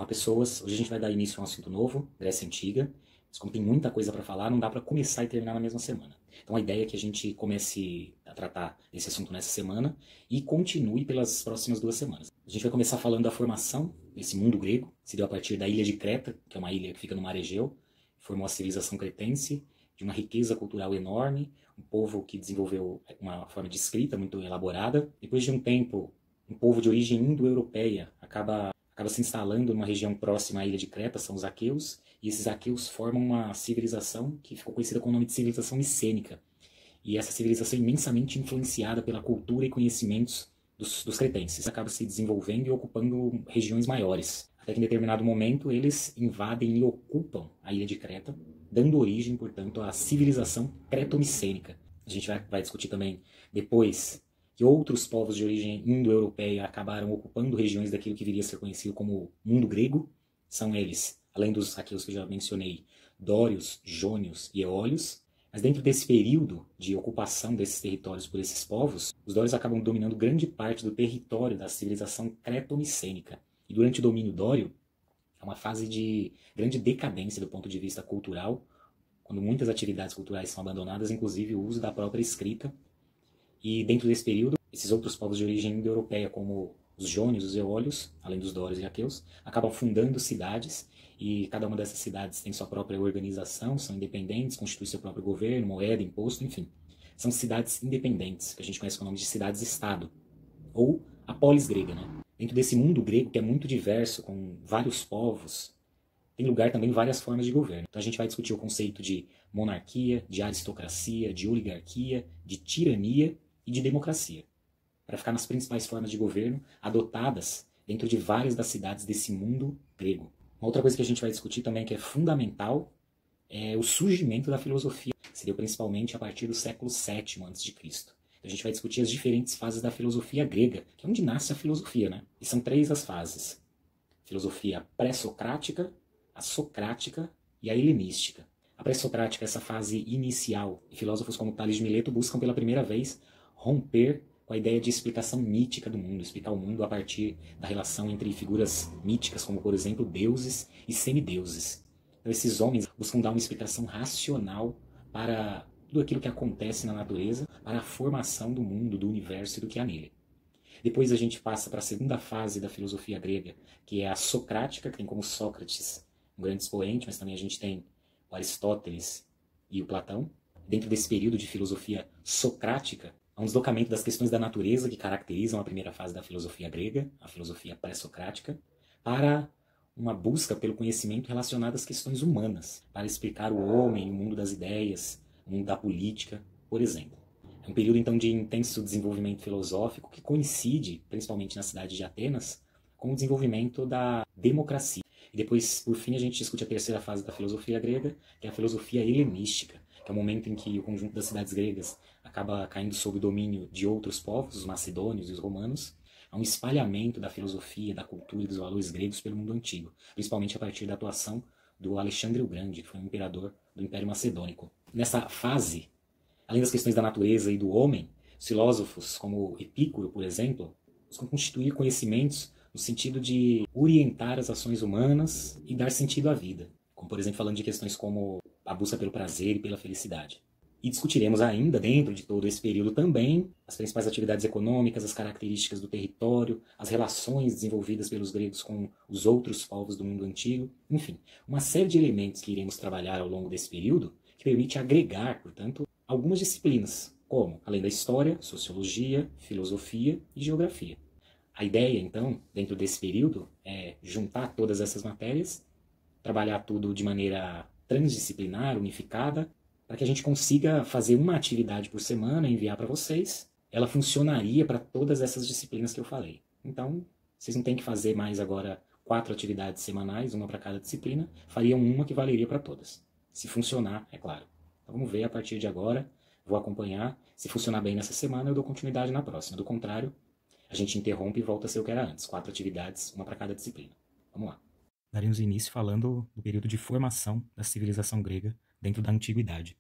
Olá pessoas, hoje a gente vai dar início a um assunto novo, Grécia Antiga, mas como tem muita coisa para falar, não dá para começar e terminar na mesma semana. Então a ideia é que a gente comece a tratar desse assunto nessa semana e continue pelas próximas 2 semanas. A gente vai começar falando da formação desse mundo grego, se deu a partir da ilha de Creta, que é uma ilha que fica no mar Egeu, formou a civilização cretense, de uma riqueza cultural enorme, um povo que desenvolveu uma forma de escrita muito elaborada. Depois de um tempo, um povo de origem indo-europeia acaba se instalando numa região próxima à ilha de Creta, são os aqueus, e esses aqueus formam uma civilização que ficou conhecida com o nome de civilização micênica. E essa civilização é imensamente influenciada pela cultura e conhecimentos dos cretenses. Acaba se desenvolvendo e ocupando regiões maiores. Até que em determinado momento eles invadem e ocupam a ilha de Creta, dando origem, portanto, à civilização cretomicênica. A gente vai discutir também depois que outros povos de origem indo-europeia acabaram ocupando regiões daquilo que viria a ser conhecido como mundo grego. São eles, além dos aqueles que eu já mencionei, dórios, jônios e eólios. Mas dentro desse período de ocupação desses territórios por esses povos, os dórios acabam dominando grande parte do território da civilização cretomicênica. E durante o domínio dório, é uma fase de grande decadência do ponto de vista cultural, quando muitas atividades culturais são abandonadas, inclusive o uso da própria escrita. E dentro desse período, esses outros povos de origem indo-europeia, como os jônios, os eólios, além dos dórios e aqueus, acabam fundando cidades, e cada uma dessas cidades tem sua própria organização, são independentes, constituem seu próprio governo, moeda, imposto, enfim. São cidades independentes, que a gente conhece com o nome de cidades-estado, ou a polis grega, né? Dentro desse mundo grego, que é muito diverso, com vários povos, tem lugar também várias formas de governo. Então a gente vai discutir o conceito de monarquia, de aristocracia, de oligarquia, de tirania e de democracia, para ficar nas principais formas de governo adotadas dentro de várias das cidades desse mundo grego. Uma outra coisa que a gente vai discutir também que é fundamental é o surgimento da filosofia. Seria principalmente a partir do século VII a.C. Então a gente vai discutir as diferentes fases da filosofia grega, que é onde nasce a filosofia, né? E são 3 as fases: filosofia pré-socrática, a socrática e a helenística. A pré-socrática é essa fase inicial, e filósofos como Tales de Mileto buscam pela primeira vez romper com a ideia de explicação mítica do mundo, explicar o mundo a partir da relação entre figuras míticas, como por exemplo deuses e semideuses. Então esses homens buscam dar uma explicação racional para tudo aquilo que acontece na natureza, para a formação do mundo, do universo e do que há nele. Depois a gente passa para a segunda fase da filosofia grega, que é a socrática, que tem como Sócrates um grande expoente, mas também a gente tem o Aristóteles e o Platão. Dentro desse período de filosofia socrática, há um deslocamento das questões da natureza que caracterizam a primeira fase da filosofia grega, a filosofia pré-socrática, para uma busca pelo conhecimento relacionado às questões humanas, para explicar o homem, o mundo das ideias, o mundo da política, por exemplo. É um período, então, de intenso desenvolvimento filosófico que coincide, principalmente na cidade de Atenas, com o desenvolvimento da democracia. E depois, por fim, a gente discute a terceira fase da filosofia grega, que é a filosofia helenística, que é o momento em que o conjunto das cidades gregas acaba caindo sob o domínio de outros povos, os macedônios e os romanos. Há um espalhamento da filosofia, da cultura e dos valores gregos pelo mundo antigo, principalmente a partir da atuação do Alexandre o Grande, que foi um imperador do Império Macedônico. Nessa fase, além das questões da natureza e do homem, os filósofos como Epicuro, por exemplo, buscam constituir conhecimentos no sentido de orientar as ações humanas e dar sentido à vida, como por exemplo falando de questões como a busca pelo prazer e pela felicidade. E discutiremos ainda, dentro de todo esse período também, as principais atividades econômicas, as características do território, as relações desenvolvidas pelos gregos com os outros povos do mundo antigo, enfim, uma série de elementos que iremos trabalhar ao longo desse período que permite agregar, portanto, algumas disciplinas, como, além da história, sociologia, filosofia e geografia. A ideia, então, dentro desse período, é juntar todas essas matérias, trabalhar tudo de maneira transdisciplinar, unificada, para que a gente consiga fazer uma atividade por semana e enviar para vocês. Ela funcionaria para todas essas disciplinas que eu falei. Então, vocês não têm que fazer mais agora 4 atividades semanais, uma para cada disciplina, fariam uma que valeria para todas. Se funcionar, é claro. Então vamos ver a partir de agora, vou acompanhar. Se funcionar bem nessa semana, eu dou continuidade na próxima. Do contrário, a gente interrompe e volta a ser o que era antes. 4 atividades, uma para cada disciplina. Vamos lá. Daremos início falando do período de formação da civilização grega dentro da antiguidade.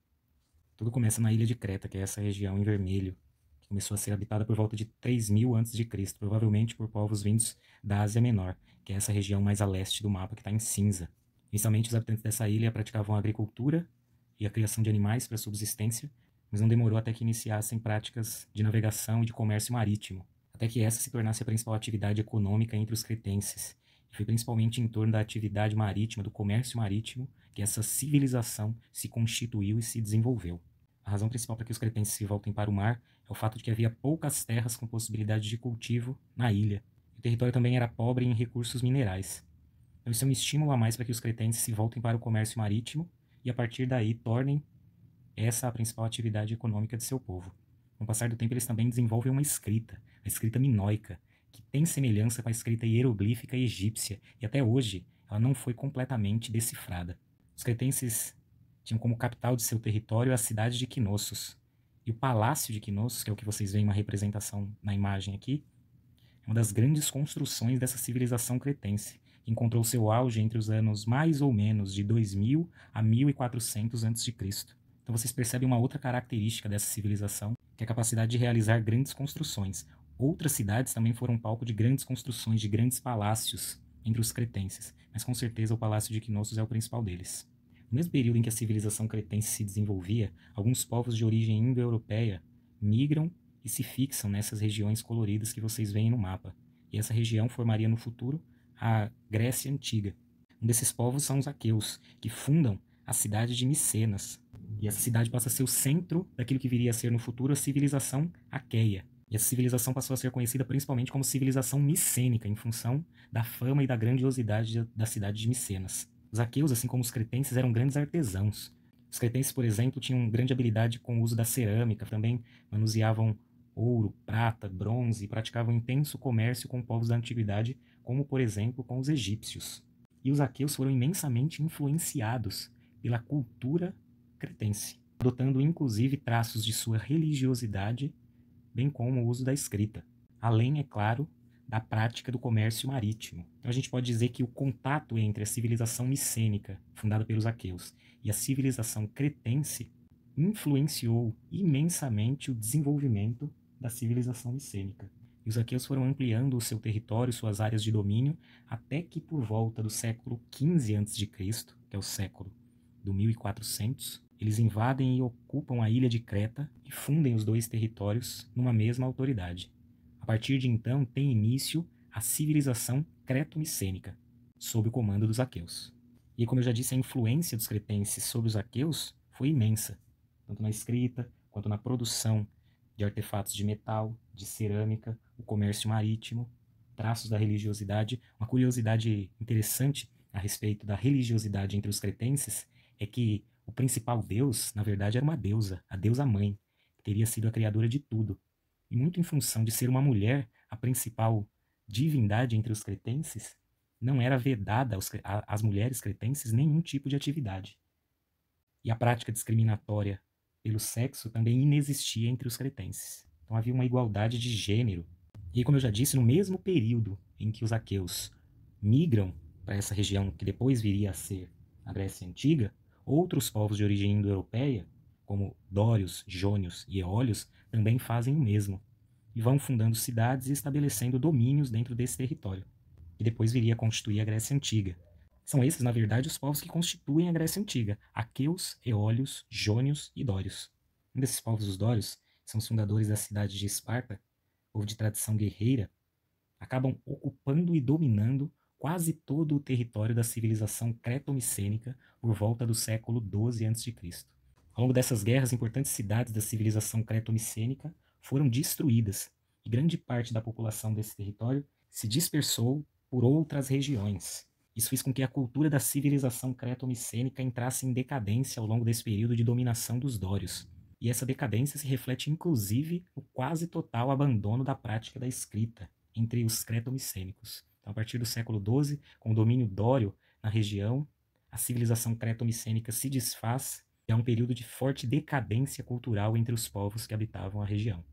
Tudo começa na ilha de Creta, que é essa região em vermelho, que Começou a ser habitada por volta de 3000 a.C., provavelmente por povos vindos da Ásia Menor, que é essa região mais a leste do mapa que está em cinza. Inicialmente, os habitantes dessa ilha praticavam a agricultura e a criação de animais para subsistência, mas não demorou até que iniciassem práticas de navegação e de comércio marítimo, até que essa se tornasse a principal atividade econômica entre os cretenses. E foi principalmente em torno da atividade marítima, do comércio marítimo, que essa civilização se constituiu e se desenvolveu. A razão principal para que os cretenses se voltem para o mar é o fato de que havia poucas terras com possibilidade de cultivo na ilha. O território também era pobre em recursos minerais. Então isso é um estímulo a mais para que os cretenses se voltem para o comércio marítimo e a partir daí tornem essa a principal atividade econômica de seu povo. Com o passar do tempo eles também desenvolvem uma escrita, a escrita minoica, que tem semelhança com a escrita hieroglífica egípcia e até hoje ela não foi completamente decifrada. Os cretenses tinham como capital de seu território a cidade de Knossos. E o palácio de Knossos, que é o que vocês veem uma representação na imagem aqui, é uma das grandes construções dessa civilização cretense, que encontrou seu auge entre os anos mais ou menos de 2000 a 1400 a.C. Então vocês percebem uma outra característica dessa civilização, que é a capacidade de realizar grandes construções. Outras cidades também foram palco de grandes construções, de grandes palácios entre os cretenses, mas com certeza o palácio de Knossos é o principal deles. No mesmo período em que a civilização cretense se desenvolvia, alguns povos de origem indo-europeia migram e se fixam nessas regiões coloridas que vocês veem no mapa. E essa região formaria no futuro a Grécia Antiga. Um desses povos são os aqueus, que fundam a cidade de Micenas. E essa cidade passa a ser o centro daquilo que viria a ser no futuro a civilização aqueia. E essa civilização passou a ser conhecida principalmente como civilização micênica, em função da fama e da grandiosidade da cidade de Micenas. Os aqueus, assim como os cretenses, eram grandes artesãos. Os cretenses, por exemplo, tinham grande habilidade com o uso da cerâmica, também manuseavam ouro, prata, bronze e praticavam intenso comércio com povos da antiguidade, como, por exemplo, com os egípcios. E os aqueus foram imensamente influenciados pela cultura cretense, adotando inclusive traços de sua religiosidade, bem como o uso da escrita. Além, é claro, da prática do comércio marítimo. Então a gente pode dizer que o contato entre a civilização micênica, fundada pelos aqueus, e a civilização cretense influenciou imensamente o desenvolvimento da civilização micênica. E os aqueus foram ampliando o seu território, suas áreas de domínio, até que por volta do século XV a.C., que é o século do 1400, eles invadem e ocupam a ilha de Creta e fundem os dois territórios numa mesma autoridade. A partir de então, tem início a civilização creto-micênica, sob o comando dos aqueus. E como eu já disse, a influência dos cretenses sobre os aqueus foi imensa, tanto na escrita, quanto na produção de artefatos de metal, de cerâmica, o comércio marítimo, traços da religiosidade. Uma curiosidade interessante a respeito da religiosidade entre os cretenses é que o principal deus, na verdade, era uma deusa, a deusa mãe, que teria sido a criadora de tudo. E muito em função de ser uma mulher, a principal divindade entre os cretenses, não era vedada às mulheres cretenses nenhum tipo de atividade. E a prática discriminatória pelo sexo também inexistia entre os cretenses. Então havia uma igualdade de gênero. E como eu já disse, no mesmo período em que os aqueus migram para essa região que depois viria a ser a Grécia Antiga, outros povos de origem indo-europeia, como dórios, jônios e eólios, também fazem o mesmo, e vão fundando cidades e estabelecendo domínios dentro desse território, que depois viria a constituir a Grécia Antiga. São esses, na verdade, os povos que constituem a Grécia Antiga: aqueus, eólios, jônios e dórios. Um desses povos, os dórios, são os fundadores da cidade de Esparta, povo de tradição guerreira, acabam ocupando e dominando quase todo o território da civilização creto-micênica por volta do século XII a.C. Ao longo dessas guerras, importantes cidades da civilização creto-micênica foram destruídas, e grande parte da população desse território se dispersou por outras regiões. Isso fez com que a cultura da civilização creto-micênica entrasse em decadência ao longo desse período de dominação dos dórios. E essa decadência se reflete inclusive no quase total abandono da prática da escrita entre os creto-micênicos. Então, a partir do século XII, com o domínio dório na região, a civilização creto-micênica se desfaz e há um período de forte decadência cultural entre os povos que habitavam a região.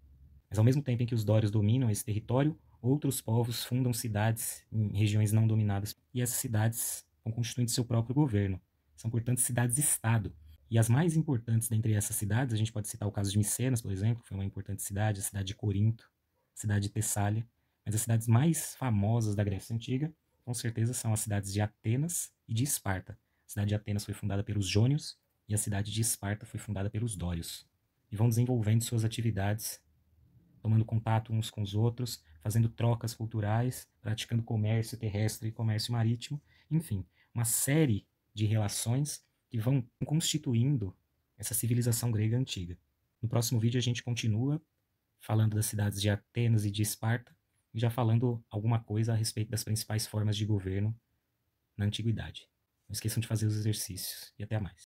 Mas ao mesmo tempo em que os dórios dominam esse território, outros povos fundam cidades em regiões não dominadas e essas cidades vão constituindo seu próprio governo. São, portanto, cidades-estado. E as mais importantes dentre essas cidades, a gente pode citar o caso de Micenas, por exemplo, que foi uma importante cidade, a cidade de Corinto, a cidade de Tessália, mas as cidades mais famosas da Grécia Antiga, com certeza, são as cidades de Atenas e de Esparta. A cidade de Atenas foi fundada pelos Jônios e a cidade de Esparta foi fundada pelos Dórios. E vão desenvolvendo suas atividades, tomando contato uns com os outros, fazendo trocas culturais, praticando comércio terrestre e comércio marítimo, enfim, uma série de relações que vão constituindo essa civilização grega antiga. No próximo vídeo a gente continua falando das cidades de Atenas e de Esparta e já falando alguma coisa a respeito das principais formas de governo na antiguidade. Não esqueçam de fazer os exercícios e até mais.